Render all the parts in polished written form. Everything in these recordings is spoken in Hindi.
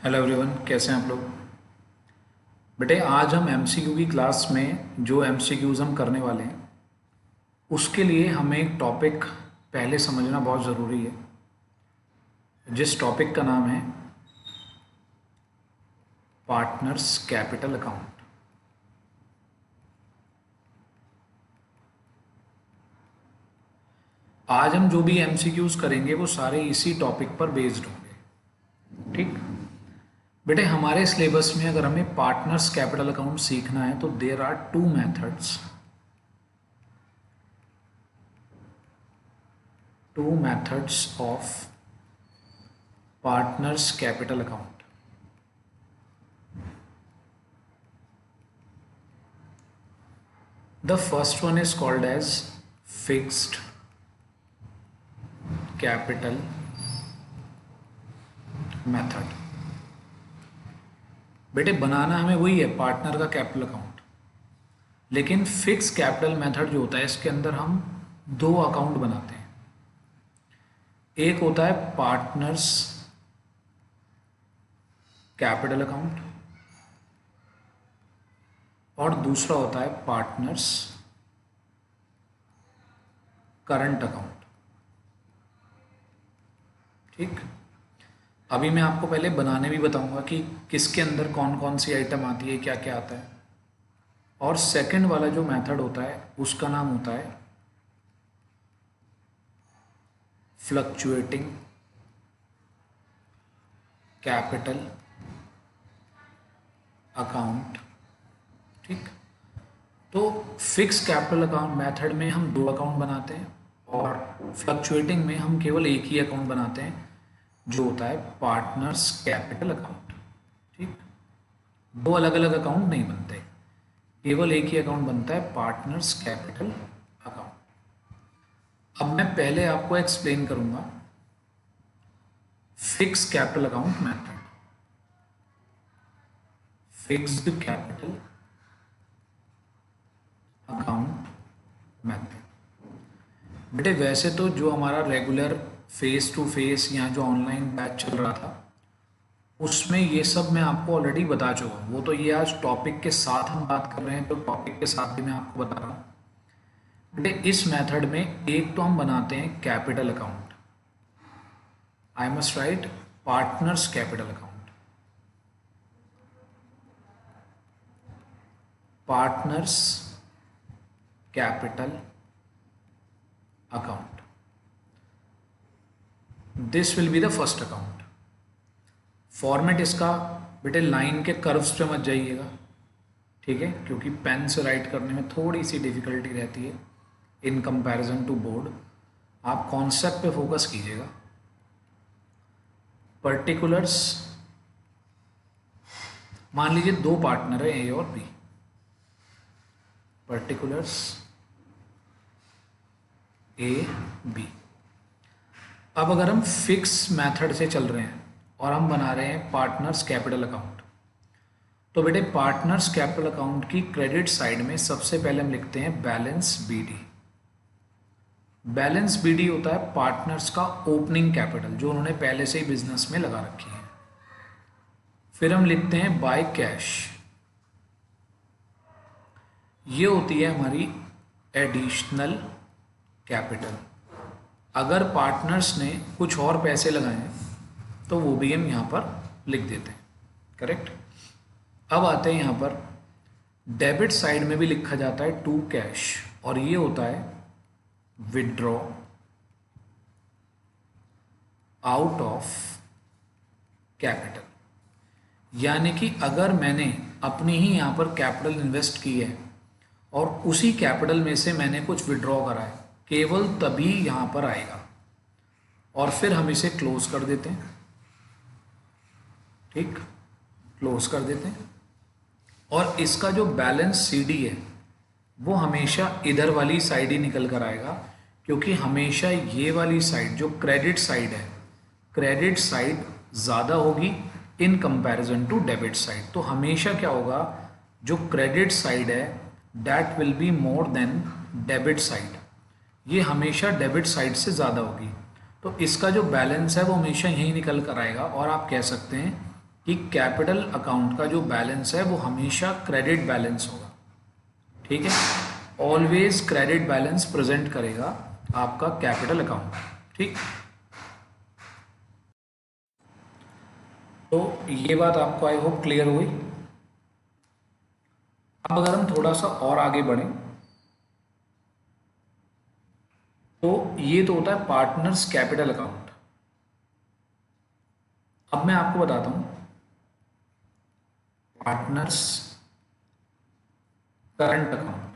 हेलो एवरीवन, कैसे हैं आप लोग। बेटे आज हम एमसीक्यू की क्लास में जो एमसीक्यूज़ हम करने वाले हैं उसके लिए हमें एक टॉपिक पहले समझना बहुत ज़रूरी है, जिस टॉपिक का नाम है पार्टनर्स कैपिटल अकाउंट। आज हम जो भी एमसीक्यूज़ करेंगे वो सारे इसी टॉपिक पर बेस्ड होंगे। ठीक बेटे, हमारे सिलेबस में अगर हमें पार्टनर्स कैपिटल अकाउंट सीखना है तो there are two methods of partners capital account. The first one is called as fixed capital method। बेटे बनाना हमें वही है, पार्टनर का कैपिटल अकाउंट, लेकिन फिक्स कैपिटल मेथड जो होता है इसके अंदर हम दो अकाउंट बनाते हैं। एक होता है पार्टनर्स कैपिटल अकाउंट और दूसरा होता है पार्टनर्स करंट अकाउंट। ठीक, अभी मैं आपको पहले बनाने भी बताऊंगा कि किसके अंदर कौन कौन सी आइटम आती है, क्या क्या आता है। और सेकंड वाला जो मेथड होता है उसका नाम होता है फ्लक्चुएटिंग कैपिटल अकाउंट। ठीक, तो फिक्स कैपिटल अकाउंट मेथड में हम दो अकाउंट बनाते हैं और फ्लक्चुएटिंग में हम केवल एक ही अकाउंट बनाते हैं जो होता है पार्टनर्स कैपिटल अकाउंट। ठीक, दो अलग अलग अकाउंट नहीं बनते, केवल एक ही अकाउंट बनता है पार्टनर्स कैपिटल अकाउंट। अब मैं पहले आपको एक्सप्लेन करूंगा fix capital account method. Fixed capital account method. बेटे वैसे तो जो हमारा रेगुलर फेस टू फेस या जो ऑनलाइन बैच चल रहा था उसमें ये सब मैं आपको ऑलरेडी बता चुका हूँ। वो तो ये आज टॉपिक के साथ हम बात कर रहे हैं तो टॉपिक के साथ भी मैं आपको बता रहा हूँ। बेटे इस मेथड में एक तो हम बनाते हैं capital account, I must write partners capital account. Partners capital account, this will be the first account. Format इसका बेटे लाइन के कर्व्स पे मत जाइएगा, ठीक है, क्योंकि पेन से राइट करने में थोड़ी सी डिफिकल्टी रहती है इन कंपैरिजन टू बोर्ड। आप कॉन्सेप्ट पे फोकस कीजिएगा। पर्टिकुलर्स, मान लीजिए दो पार्टनर है ए और बी। Particulars A B. अब अगर हम फिक्स मेथड से चल रहे हैं और हम बना रहे हैं पार्टनर्स कैपिटल अकाउंट, तो बेटे पार्टनर्स कैपिटल अकाउंट की क्रेडिट साइड में सबसे पहले हम लिखते हैं बैलेंस बीडी। बैलेंस बीडी होता है पार्टनर्स का ओपनिंग कैपिटल जो उन्होंने पहले से ही बिजनेस में लगा रखी है। फिर हम लिखते हैं बाय कैश, ये होती है हमारी एडिशनल कैपिटल। अगर पार्टनर्स ने कुछ और पैसे लगाए हैं तो वो भी हम यहाँ पर लिख देते हैं, करेक्ट। अब आते हैं यहाँ पर डेबिट साइड में भी लिखा जाता है टू कैश और ये होता है विड्रॉ आउट ऑफ कैपिटल। यानी कि अगर मैंने अपनी ही यहाँ पर कैपिटल इन्वेस्ट की है और उसी कैपिटल में से मैंने कुछ विड्रॉ करा है, केवल तभी यहाँ पर आएगा और फिर हम इसे क्लोज कर देते हैं। ठीक, क्लोज कर देते हैं और इसका जो बैलेंस सीडी है वो हमेशा इधर वाली साइड ही निकल कर आएगा, क्योंकि हमेशा ये वाली साइड जो क्रेडिट साइड है, क्रेडिट साइड ज़्यादा होगी in comparison to debit side. तो हमेशा क्या होगा, जो क्रेडिट साइड है that will be more than debit side, ये हमेशा डेबिट साइड से ज़्यादा होगी। तो इसका जो बैलेंस है वो हमेशा यहीं निकल कर आएगा और आप कह सकते हैं कि कैपिटल अकाउंट का जो बैलेंस है वो हमेशा क्रेडिट बैलेंस होगा। ठीक है, ऑलवेज क्रेडिट बैलेंस प्रेजेंट करेगा आपका कैपिटल अकाउंट। ठीक, तो ये बात आपको आई होप क्लियर हुई। अब अगर हम थोड़ा सा और आगे बढ़ें तो ये तो होता है पार्टनर्स कैपिटल अकाउंट। अब मैं आपको बताता हूं पार्टनर्स करंट अकाउंट।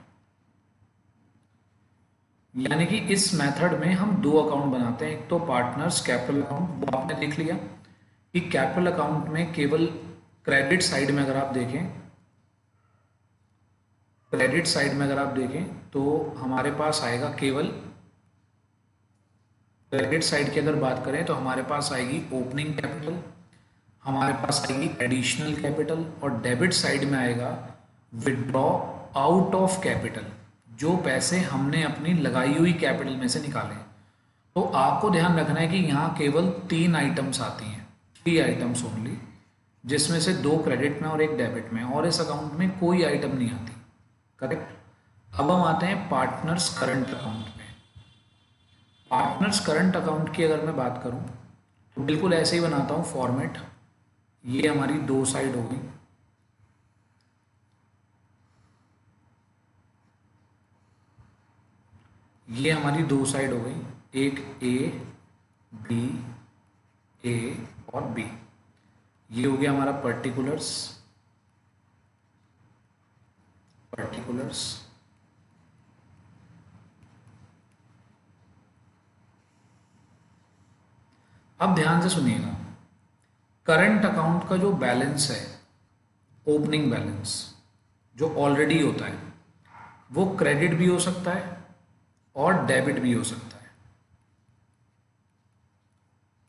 यानी कि इस मेथड में हम दो अकाउंट बनाते हैं, एक तो पार्टनर्स कैपिटल अकाउंट, वो आपने देख लिया कि कैपिटल अकाउंट में केवल क्रेडिट साइड में अगर आप देखें, क्रेडिट साइड में अगर आप देखें तो हमारे पास आएगा केवल क्रेडिट साइड की अगर बात करें तो हमारे पास आएगी ओपनिंग कैपिटल, हमारे पास आएगी एडिशनल कैपिटल, और डेबिट साइड में आएगा विड्रॉ आउट ऑफ कैपिटल, जो पैसे हमने अपनी लगाई हुई कैपिटल में से निकाले। तो आपको ध्यान रखना है कि यहाँ केवल 3 आइटम्स आती हैं, 3 आइटम्स ओनली, जिसमें से 2 क्रेडिट में और 1 डेबिट में, और इस अकाउंट में कोई आइटम नहीं आती। करेक्ट। अब हम आते हैं पार्टनर्स करंट अकाउंट में। पार्टनर्स करंट अकाउंट की अगर मैं बात करूं तो बिल्कुल ऐसे ही बनाता हूं फॉर्मेट। ये हमारी 2 साइड हो गई, ये हमारी 2 साइड हो गई, एक ए बी, ए और बी। ये हो गया हमारा पर्टिकुलर्स, पर्टिकुलर्स। अब ध्यान से सुनिएगा, करंट अकाउंट का जो बैलेंस है, ओपनिंग बैलेंस जो ऑलरेडी होता है, वो क्रेडिट भी हो सकता है और डेबिट भी हो सकता है।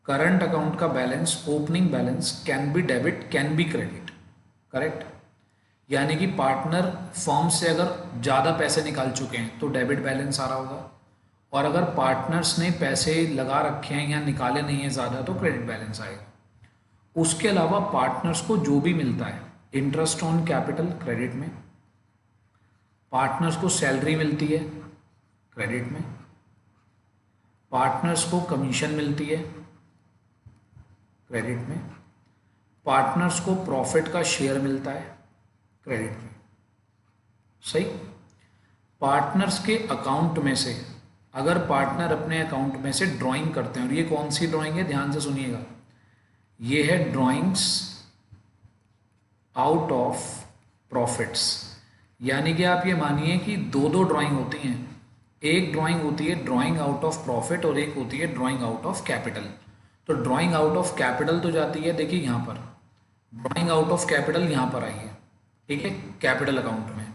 करंट अकाउंट का balance, opening balance can be debit, can be credit. Correct. यानी कि पार्टनर फर्म से अगर ज़्यादा पैसे निकाल चुके हैं तो डेबिट बैलेंस आ रहा होगा, और अगर पार्टनर्स ने पैसे लगा रखे हैं या निकाले नहीं हैं ज़्यादा तो क्रेडिट बैलेंस आएगा। उसके अलावा पार्टनर्स को जो भी मिलता है, इंटरेस्ट ऑन कैपिटल क्रेडिट में, पार्टनर्स को सैलरी मिलती है क्रेडिट में, पार्टनर्स को कमीशन मिलती है क्रेडिट में, पार्टनर्स को प्रॉफिट का शेयर मिलता है क्रेडिट में। सही। पार्टनर्स के अकाउंट में से अगर पार्टनर अपने अकाउंट में से ड्राइंग करते हैं, और ये कौन सी ड्राइंग है ध्यान से सुनिएगा, ये है ड्राइंग्स आउट ऑफ प्रॉफिट्स। यानी कि आप ये मानिए कि 2 ड्राइंग होती हैं, एक ड्राइंग होती है ड्राइंग आउट ऑफ प्रॉफिट और एक होती है ड्राइंग आउट ऑफ कैपिटल। तो ड्राइंग आउट ऑफ कैपिटल तो जाती है, देखिए यहाँ पर ड्राइंग आउट ऑफ कैपिटल यहाँ पर आई है, ठीक है, कैपिटल अकाउंट में,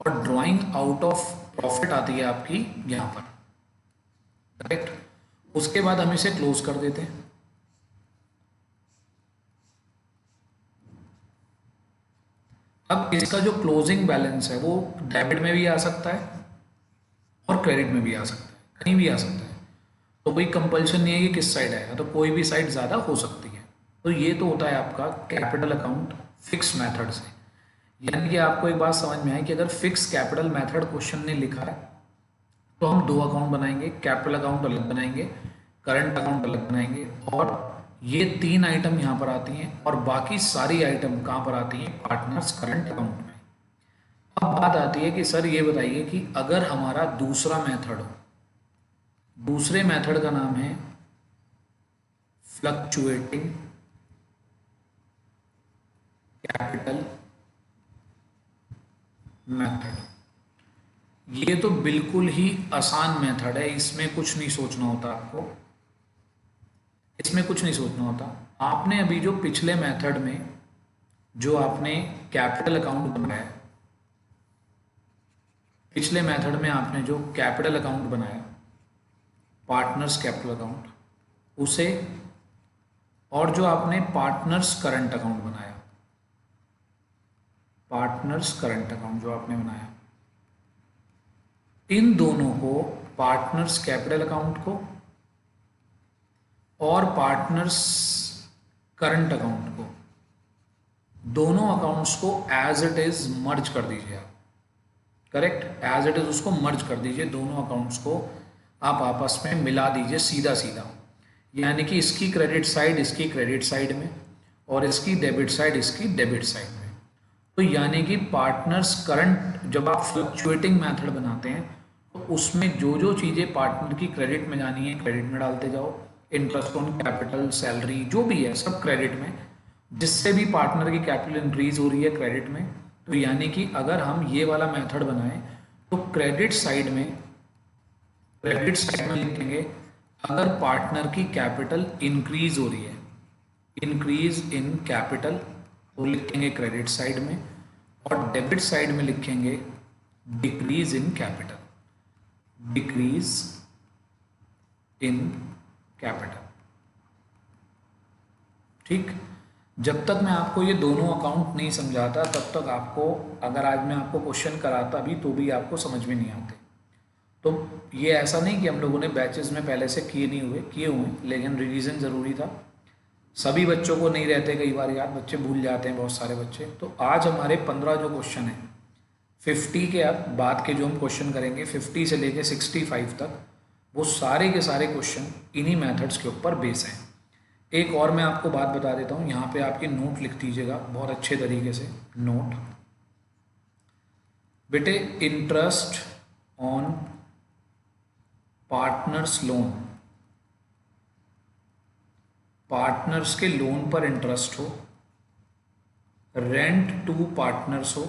और ड्राइंग आउट ऑफ प्रॉफिट आती है आपकी यहाँ पर। करेक्ट। उसके बाद हम इसे क्लोज कर देते हैं। अब इसका जो क्लोजिंग बैलेंस है वो डेबिट में भी आ सकता है और क्रेडिट में भी आ सकता है, कहीं भी आ सकता है। तो कोई कंपल्शन नहीं है कि किस साइड आएगा, तो कोई भी साइड ज़्यादा हो सकती है। तो ये तो होता है आपका कैपिटल अकाउंट फिक्स मेथड से। यानी कि आपको एक बात समझ में आई कि अगर फिक्स कैपिटल मेथड क्वेश्चन ने लिखा है तो हम 2 अकाउंट बनाएंगे, कैपिटल अकाउंट अलग बनाएंगे, करंट अकाउंट अलग बनाएंगे, और ये 3 आइटम यहाँ पर आती हैं, और बाकी सारी आइटम कहाँ पर आती हैं, पार्टनर्स करंट अकाउंट में। अब बात आती है कि सर ये बताइए कि अगर हमारा दूसरा मेथड हो, दूसरे मेथड का नाम है फ्लक्चुएटिंग कैपिटल मेथड। ये तो बिल्कुल ही आसान मेथड है, इसमें कुछ नहीं सोचना होता आपको, इसमें कुछ नहीं सोचना होता। आपने अभी जो पिछले मेथड में जो आपने कैपिटल अकाउंट बनाया, पिछले मेथड में आपने जो कैपिटल अकाउंट बनाया, पार्टनर्स कैपिटल अकाउंट, उसे, और जो आपने पार्टनर्स करंट अकाउंट बनाया, पार्टनर्स करंट अकाउंट जो आपने बनाया, इन दोनों को, पार्टनर्स कैपिटल अकाउंट को और पार्टनर्स करंट अकाउंट को, दोनों अकाउंट्स को एज इट इज मर्ज कर दीजिए आप, करेक्ट, एज इट इज उसको मर्ज कर दीजिए, दोनों अकाउंट्स को आप आपस में मिला दीजिए सीधा सीधा, यानी कि इसकी क्रेडिट साइड इसकी क्रेडिट साइड में और इसकी डेबिट साइड इसकी डेबिट साइड में। तो यानी कि पार्टनर्स करंट, जब आप फ्लक्चुएटिंग मेथड बनाते हैं तो उसमें जो जो चीज़ें पार्टनर की क्रेडिट में जानी है क्रेडिट में डालते जाओ, इंटरेस्ट ऑन कैपिटल, सैलरी, जो भी है सब क्रेडिट में, जिससे भी पार्टनर की कैपिटल इंक्रीज हो रही है क्रेडिट में। तो यानी कि अगर हम ये वाला मेथड बनाएं तो क्रेडिट साइड में लिखेंगे अगर पार्टनर की कैपिटल इंक्रीज हो रही है, इंक्रीज इन कैपिटल, तो लिखेंगे क्रेडिट साइड में, और डेबिट साइड में लिखेंगे decrease in capital, decrease in capital. ठीक, जब तक मैं आपको ये दोनों अकाउंट नहीं समझाता तब तक आपको, अगर आज मैं आपको क्वेश्चन कराता भी तो भी आपको समझ में नहीं आते। तो ये ऐसा नहीं कि हम लोगों ने बैचेस में पहले से किए हुए, लेकिन रिवीजन ज़रूरी था। सभी बच्चों को नहीं रहते कई बार याद, बच्चे भूल जाते हैं बहुत सारे बच्चे। तो आज हमारे 15 जो क्वेश्चन हैं 50 के बाद के जो हम क्वेश्चन करेंगे 50 से लेके 65 तक, वो सारे के सारे क्वेश्चन इन्हीं मेथड्स के ऊपर बेस हैं। एक और मैं आपको बात बता देता हूँ, यहाँ पे आपके नोट लिख दीजिएगा बहुत अच्छे तरीके से। नोट बेटे, interest on partners loan, partners के लोन पर इंटरेस्ट हो, रेंट टू पार्टनर्स हो,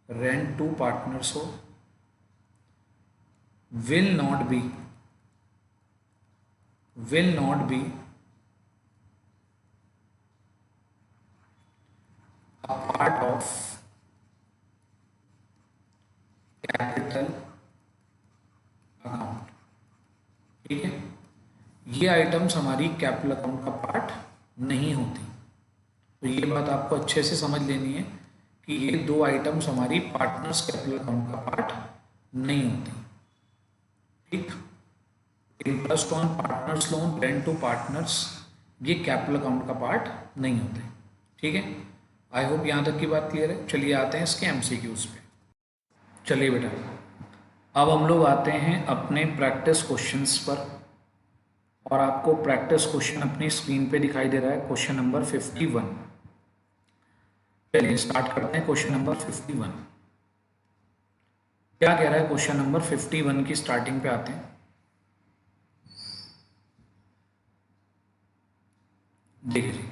रेंट टू पार्टनर्स हो, will not be a part of capital account। ठीक है, ये आइटम्स हमारी कैपिटल अकाउंट का पार्ट नहीं होती। तो ये बात आपको अच्छे से समझ लेनी है कि ये दो आइटम्स हमारी पार्टनर्स कैपिटल अकाउंट का पार्ट नहीं होती। ठीक, interest on partners loan, rent to partners, ये कैपिटल अकाउंट का पार्ट नहीं होते। ठीक है, आई होप यहाँ तक की बात क्लियर है। चलिए आते हैं इसके एमसीक्यूज पे। चलिए बेटा, अब हम लोग आते हैं अपने प्रैक्टिस क्वेश्चंस पर, और आपको प्रैक्टिस क्वेश्चन अपनी स्क्रीन पे दिखाई दे रहा है, क्वेश्चन नंबर 51। चलिए स्टार्ट करते हैं क्वेश्चन नंबर 51। क्या कह रहा है क्वेश्चन नंबर 51 की स्टार्टिंग पे आते हैं। देखिए,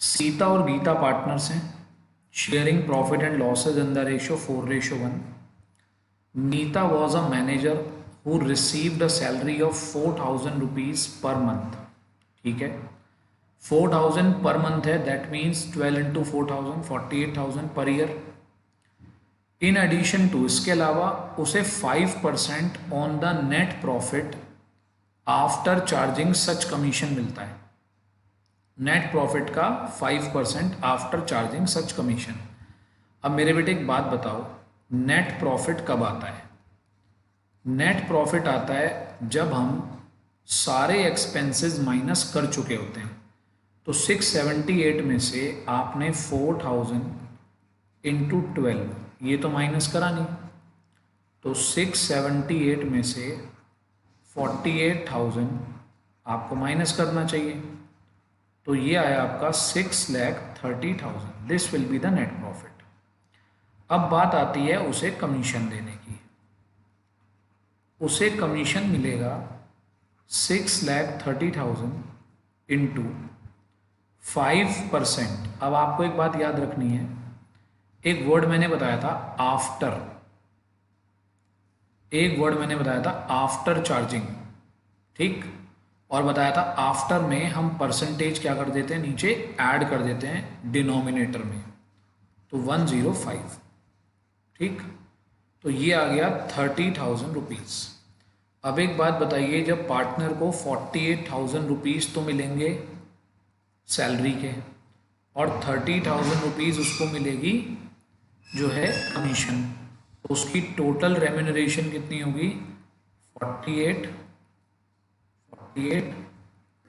सीता और गीता पार्टनर्स हैं, sharing profit and losses in the ratio 4:1। Nita was a manager who received a salary of 4,000 rupees per month. ठीक है, 4,000 पर मंथ है, that means 12 into 4,000 48,000 per year. In addition to, इसके अलावा उसे 5% on the net profit after charging such commission मिलता है। नेट प्रॉफिट का 5% आफ्टर चार्जिंग सच कमीशन। अब मेरे बेटे एक बात बताओ, नेट प्रॉफिट कब आता है? नेट प्रॉफिट आता है जब हम सारे एक्सपेंसेस माइनस कर चुके होते हैं। तो 678 में से आपने 4,000 इंटू 12, ये तो माइनस करा नहीं, तो 678 में से 48,000 आपको माइनस करना चाहिए, तो ये आया आपका 6,30,000। This will be the net profit. अब बात आती है उसे कमीशन देने की। उसे कमीशन मिलेगा 6,30,000 इंटू 5%। अब आपको एक बात याद रखनी है, एक वर्ड मैंने बताया था आफ्टर, एक वर्ड मैंने बताया था आफ्टर चार्जिंग। ठीक, और बताया था आफ्टर में हम परसेंटेज क्या कर देते हैं, नीचे ऐड कर देते हैं डिनोमिनेटर में, तो 105। ठीक, तो ये आ गया 30,000 रुपीज़। अब एक बात बताइए, जब पार्टनर को 48,000 रुपीज़ तो मिलेंगे सैलरी के, और 30,000 रुपीज़ उसको मिलेगी जो है कमीशन, तो उसकी टोटल रेम्यूनरेशन कितनी होगी? 48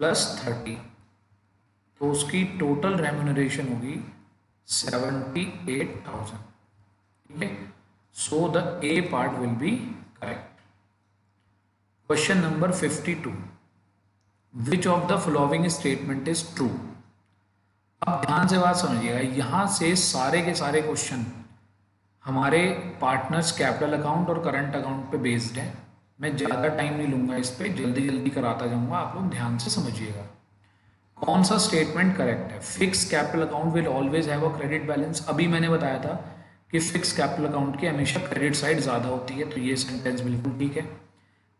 प्लस 30, तो उसकी टोटल रेम्यूनरेशन होगी 78,000। ठीक है, so the A part will be correct. Question number 52, which of the following statement is true. अब ध्यान से बात समझिएगा, यहां से सारे के सारे क्वेश्चन हमारे पार्टनर्स कैपिटल अकाउंट और करंट अकाउंट पे बेस्ड है। मैं ज़्यादा टाइम नहीं लूंगा इस पर, जल्दी जल्दी कराता जाऊंगा, आप लोग ध्यान से समझिएगा। कौन सा स्टेटमेंट करेक्ट है? Fix capital account will always have a credit balance. अभी मैंने बताया था कि फिक्स कैपिटल अकाउंट की हमेशा क्रेडिट साइड ज़्यादा होती है, तो ये सेंटेंस बिल्कुल ठीक है।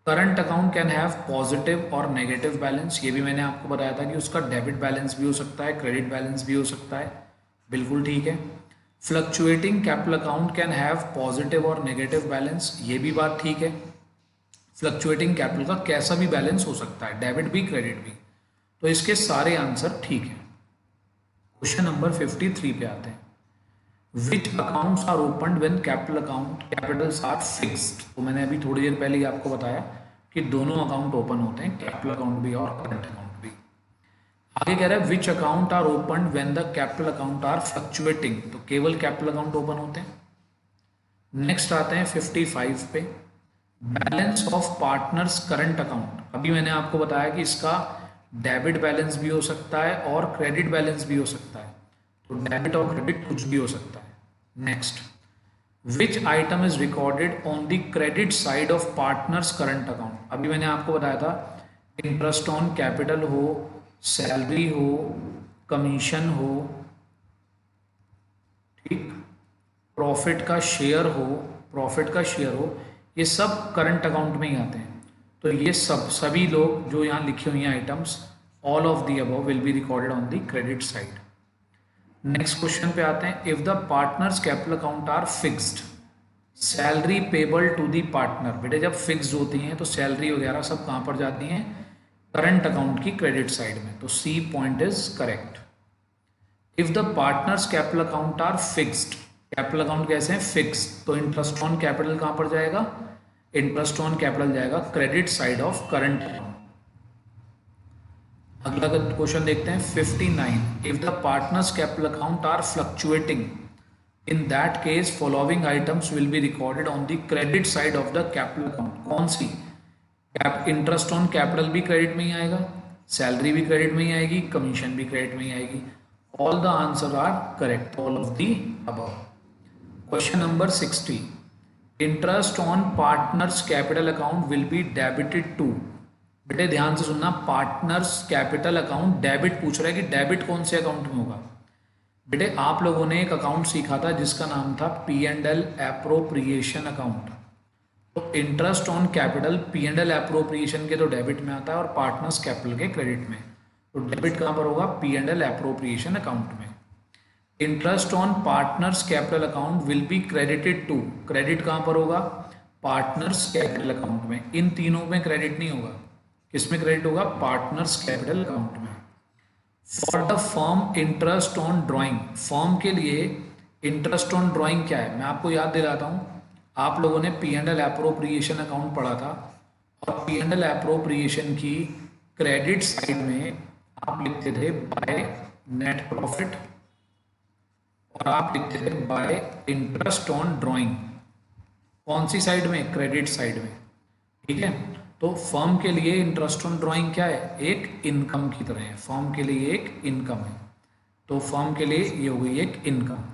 Current account can have positive और नेगेटिव बैलेंस, ये भी मैंने आपको बताया था कि उसका डेबिट बैलेंस भी हो सकता है, क्रेडिट बैलेंस भी हो सकता है, बिल्कुल ठीक है। Fluctuating capital account can have positive और नेगेटिव बैलेंस, ये भी बात ठीक है। फ्लक्चुएटिंग कैपिटल का कैसा भी बैलेंस हो सकता है, डेबिट भी क्रेडिट भी, तो इसके सारे आंसर ठीक है। क्वेश्चन नंबर 53 पे आते हैं। Which accounts are opened when capital account capitals are fixed. तो मैंने अभी थोड़ी देर पहले ही आपको बताया कि दोनों अकाउंट ओपन होते हैं, कैपिटल अकाउंट भी और करंट अकाउंट भी। आगे कह रहा है which account are opened when the capital account are fluctuating, तो केवल कैपिटल अकाउंट ओपन होते हैं। नेक्स्ट आते हैं 55 पे, balance of partners current account. अभी मैंने आपको बताया कि इसका डेबिट बैलेंस भी हो सकता है और क्रेडिट बैलेंस भी हो सकता है, तो डेबिट और क्रेडिट कुछ भी हो सकता है। Next, which item is recorded on the credit side of partners current account. अभी मैंने आपको बताया था इंटरेस्ट ऑन कैपिटल हो, सैलरी हो, कमीशन हो, ठीक, प्रॉफिट का शेयर हो, ये सब करंट अकाउंट में ही आते हैं। तो ये सभी लोग जो यहाँ लिखे हुए हैं items, all of the above will be recorded on the credit side. Next question पे आते हैं, if the partners capital account are fixed, salary payable to the partner. बेटे जब फिक्स्ड होती हैं तो सैलरी वगैरह सब कहाँ पर जाती हैं? करंट अकाउंट की क्रेडिट साइड में, तो C point is correct. If the partners capital account are fixed, capital account कैसे हैं? फिक्स्ड, तो इंटरेस्ट ऑन कैपिटल कहाँ पर जाएगा? इंटरेस्ट ऑन कैपिटल जाएगा credit side of current account. अगला क्वेश्चन देखते हैं 59, if the partners capital account are fluctuating, in that case following items will be recorded on the credit side of the capital account. कौन सी? इंटरेस्ट ऑन कैपिटल भी क्रेडिट में ही आएगा, सैलरी भी क्रेडिट में ही आएगी, कमीशन भी क्रेडिट में ही आएगी। All the answer are correct, all of the above. Question number 60, interest on partners capital account will be debited to. बेटे ध्यान से सुनना, पार्टनर्स कैपिटल अकाउंट डेबिट पूछ रहा है कि डेबिट कौन से अकाउंट में होगा। बेटे आप लोगों ने एक अकाउंट सीखा था जिसका नाम था P&L एप्रोप्रिएशन अकाउंट। तो interest on capital P&L appropriation के तो डेबिट में आता है और पार्टनर्स कैपिटल के क्रेडिट में, तो डेबिट कहाँ पर होगा? P&L एप्रोप्रिएशन अकाउंट में। Interest on partners capital account will be credited to, credit कहाँ पर होगा? पार्टनर्स कैपिटल अकाउंट में। इन तीनों में क्रेडिट नहीं होगा, किसमें क्रेडिट होगा? पार्टनर्स कैपिटल अकाउंट में। For the firm interest on drawing, firm के लिए इंटरेस्ट ऑन ड्राइंग क्या है? मैं आपको याद दिलाता हूँ, आप लोगों ने P&L एप्रोप्रिएशन अकाउंट पढ़ा था और P&L एप्रोप्रिएशन की क्रेडिट साइड में आप लिखते थे बाय नेट प्रॉफिट और आप लिखते थे बाय इंटरेस्ट ऑन ड्राइंग। कौन सी साइड में? क्रेडिट साइड में, ठीक है। तो फर्म के लिए इंटरेस्ट ऑन ड्राइंग क्या है? एक इनकम की तरह है, फर्म के लिए एक इनकम है, तो फर्म के लिए ये हो गई एक income.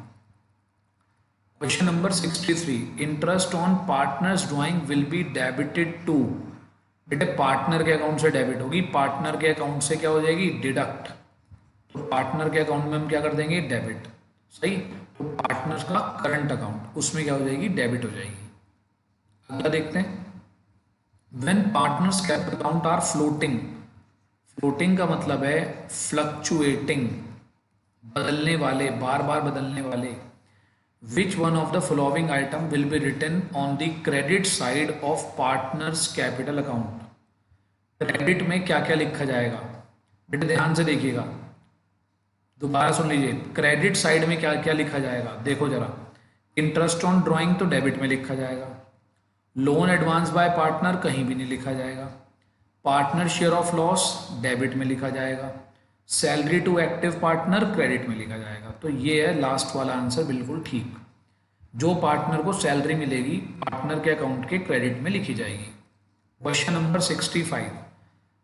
Question number 63, interest on partners drawing will be debited to. बेटे पार्टनर के अकाउंट से डेबिट होगी, पार्टनर के अकाउंट से क्या हो जाएगी? डिडक्ट। तो पार्टनर के अकाउंट में हम क्या कर देंगे? डेबिट, सही। तो पार्टनर्स का करंट अकाउंट, उसमें क्या हो जाएगी? डेबिट हो जाएगी। अगला देखते हैं, when partners capital account are floating, floating का मतलब है फ्लक्चुएटिंग, बदलने वाले, बार बार बदलने वाले। Which one of the following item will be written on the credit side of partners capital account? Credit में क्या क्या लिखा जाएगा? बेटे ध्यान से देखिएगा, दोबारा सुन लीजिए, क्रेडिट साइड में क्या क्या लिखा जाएगा? देखो जरा, इंटरेस्ट ऑन ड्राइंग तो डेबिट में लिखा जाएगा, लोन एडवांस बाय पार्टनर कहीं भी नहीं लिखा जाएगा, partner share of loss debit में लिखा जाएगा, salary to active partner credit में लिखा जाएगा। तो ये है लास्ट वाला आंसर, बिल्कुल ठीक। जो पार्टनर को सैलरी मिलेगी पार्टनर के अकाउंट के क्रेडिट में लिखी जाएगी। Question number 65,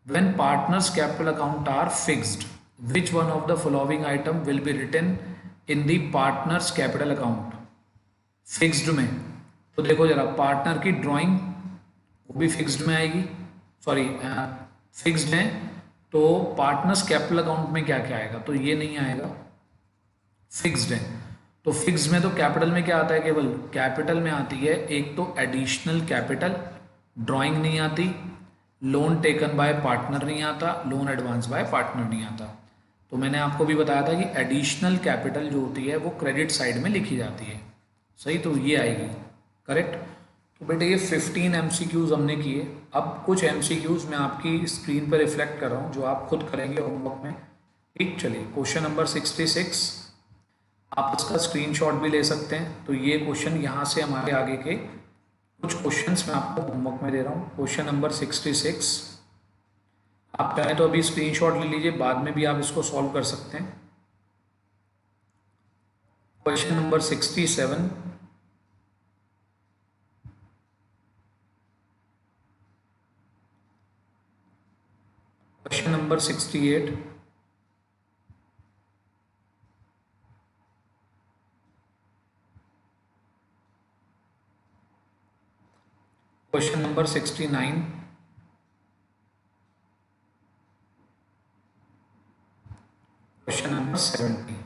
when partners capital account are fixed which one of the following item will be written in the partners capital account. Fixed में तो देखो जरा, पार्टनर की ड्राइंग वो भी फिक्स्ड में आएगी, सॉरी फिक्स्ड है, तो पार्टनर्स कैपिटल अकाउंट में क्या क्या आएगा, तो ये नहीं आएगा, फिक्स्ड है। तो फिक्स्ड में तो कैपिटल में क्या आता है, केवल कैपिटल में आती है एक तो एडिशनल कैपिटल, ड्राइंग नहीं आती, लोन टेकन बाय पार्टनर नहीं आता, लोन एडवांस बाय पार्टनर नहीं आता। तो मैंने आपको भी बताया था कि एडिशनल कैपिटल जो होती है वो क्रेडिट साइड में लिखी जाती है, सही, तो ये आएगी करेक्ट। तो बेटे ये 15 MCQs हमने किए। अब कुछ MCQs मैं आपकी स्क्रीन पर रिफ्लेक्ट कर रहा हूँ जो आप खुद करेंगे होमवर्क में, ठीक। चलिए क्वेश्चन नंबर 66, आप इसका स्क्रीनशॉट भी ले सकते हैं। तो ये क्वेश्चन यहाँ से हमारे आगे के कुछ क्वेश्चंस मैं आपको होमवर्क में दे रहा हूँ। क्वेश्चन नंबर 66, आप चाहें तो अभी स्क्रीनशॉट ले लीजिए, बाद में भी आप इसको सॉल्व कर सकते हैं। Question number 67, question number 68, question number 69, question number 70।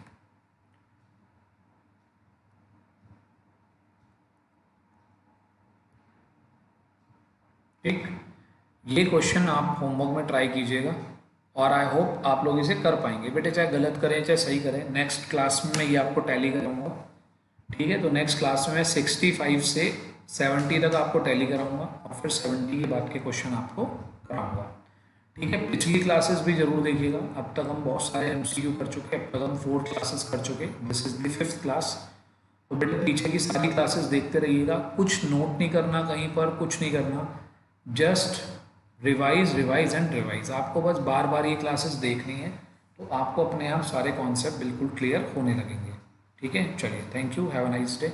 ठीक, ये क्वेश्चन आप होमवर्क में ट्राई कीजिएगा और आई होप आप लोग इसे कर पाएंगे। बेटे चाहे गलत करें चाहे सही करें, नेक्स्ट क्लास में मैं ये आपको टैली कराऊंगा, ठीक है। तो नेक्स्ट क्लास में मैं 65 से 70 तक आपको टैली कराऊंगा और फिर 70 के बाद के क्वेश्चन आपको कराऊंगा, ठीक है। पिछली क्लासेस भी जरूर देखिएगा, अब तक हम बहुत सारे MCQ कर चुके हैं, अब तक हम 4 क्लासेस कर चुके, this is the 5th class. तो बेटे पीछे की सारी क्लासेस देखते रहिएगा, कुछ नोट नहीं करना कहीं पर, कुछ नहीं करना, just revise revise and revise. आपको बस बार बार ये क्लासेस देखनी है, तो आपको अपने आप सारे कॉन्सेप्ट बिल्कुल क्लियर होने लगेंगे, ठीक है। चलिए, thank you, have a nice day.